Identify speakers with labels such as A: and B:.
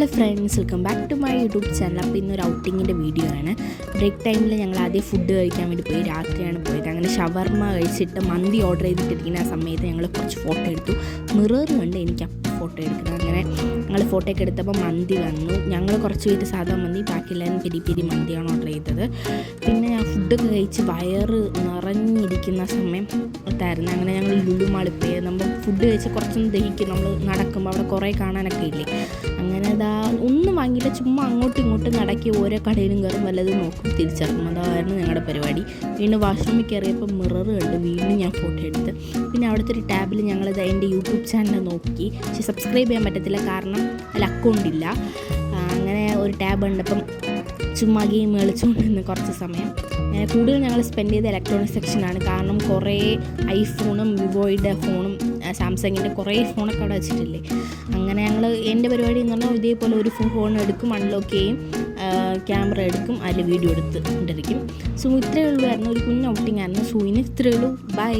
A: Hello friends, welcome back to my YouTube channel. അപ്പോൾ ഇന്നൊരു ഔട്ടിങ്ങിൻ്റെ video ആണ്. ബ്രേക്ക് ടൈമിൽ ഞങ്ങൾ ആദ്യം ഫുഡ് കഴിക്കാൻ വേണ്ടി പോയി. രാത്രിയാണ് പോയത്. അങ്ങനെ ഷവർമ കഴിച്ചിട്ട് മന്തി ഓർഡർ ചെയ്തിട്ടിരിക്കുന്ന ആ സമയത്ത് ഞങ്ങൾ കുറച്ച് ഫോട്ടോ എടുത്തു. മിറർ കണ്ട് എനിക്ക് ഫോട്ടോ എടുക്കണം. അങ്ങനെ ഞങ്ങൾ ഫോട്ടോ ഒക്കെ എടുത്തപ്പോൾ മന്തി വന്നു. ഞങ്ങൾ കുറച്ച് പേര് സാധാ മന്തി, ബാക്കിയെല്ലാവരും പെരി പെരി മന്തിയാണ് ഓർഡർ ചെയ്തത്. പിന്നെ ഞാൻ ഫുഡൊക്കെ കഴിച്ച് വയറ് നിറഞ്ഞിരിക്കുന്ന സമയം ത്തായിരുന്നു. അങ്ങനെ ഞങ്ങൾ ലുലു മാളിൽ പോയി. നമ്മൾ ഫുഡ് കഴിച്ച് കുറച്ചൊന്ന് ദഹിക്കും. നമ്മൾ നടക്കുമ്പോൾ അവിടെ കുറേ കാണാനൊക്കെ ഇല്ലേ. അങ്ങനെ ഒന്നും വാങ്ങിയില്ല, ചുമ്മാ അങ്ങോട്ടും ഇങ്ങോട്ടും നടക്കി ഓരോ കടയിലും കയറും, വല്ലതും നോക്കും, തിരിച്ചിറക്കും. അതായിരുന്നു ഞങ്ങളുടെ പരിപാടി. വീണ്ടും വാഷ്റൂമിൽ കയറിയപ്പോൾ മിറർ കണ്ട് വീണ്ടും ഞാൻ ഫോട്ടോ എടുത്ത്. പിന്നെ അവിടുത്തെ ഒരു ടാബിൽ ഞങ്ങളത് എൻ്റെ യൂട്യൂബ് ചാനൽ നോക്കി. പക്ഷേ സബ്സ്ക്രൈബ് ചെയ്യാൻ പറ്റത്തില്ല, കാരണം അതിൽ അക്കൗണ്ടില്ല. അങ്ങനെ ഒരു ടാബ് ഉണ്ടപ്പം ചുമ്മാ ഗെയിം കളിച്ചുകൊണ്ടിരുന്ന് കുറച്ച് സമയം. കൂടുതൽ ഞങ്ങൾ സ്പെൻഡ് ചെയ്ത ഇലക്ട്രോണിക് സെക്ഷനാണ്. കാരണം കുറേ ഐഫോണും വിവോയുടെ ഫോണും സാംസങ്ങിൻ്റെ കുറേ ഫോണൊക്കെ അവിടെ വെച്ചിട്ടില്ലേ. അങ്ങനെ ഞങ്ങൾ എൻ്റെ പരിപാടി എന്ന് പറഞ്ഞാൽ ഇതേപോലെ ഒരു ഫോൺ എടുക്കും, അൺലോക്ക് ചെയ്യും, ക്യാമറ എടുക്കും, അതിൽ വീഡിയോ എടുത്ത് കൊണ്ടിരിക്കും. സോ ഇത്രയേ ഉള്ളൂ. ഒരു കുഞ്ഞ് ഔട്ടിംഗ് ആയിരുന്നു. സോ ഇനി ഇത്രയേ ഉള്ളൂ. ബൈ.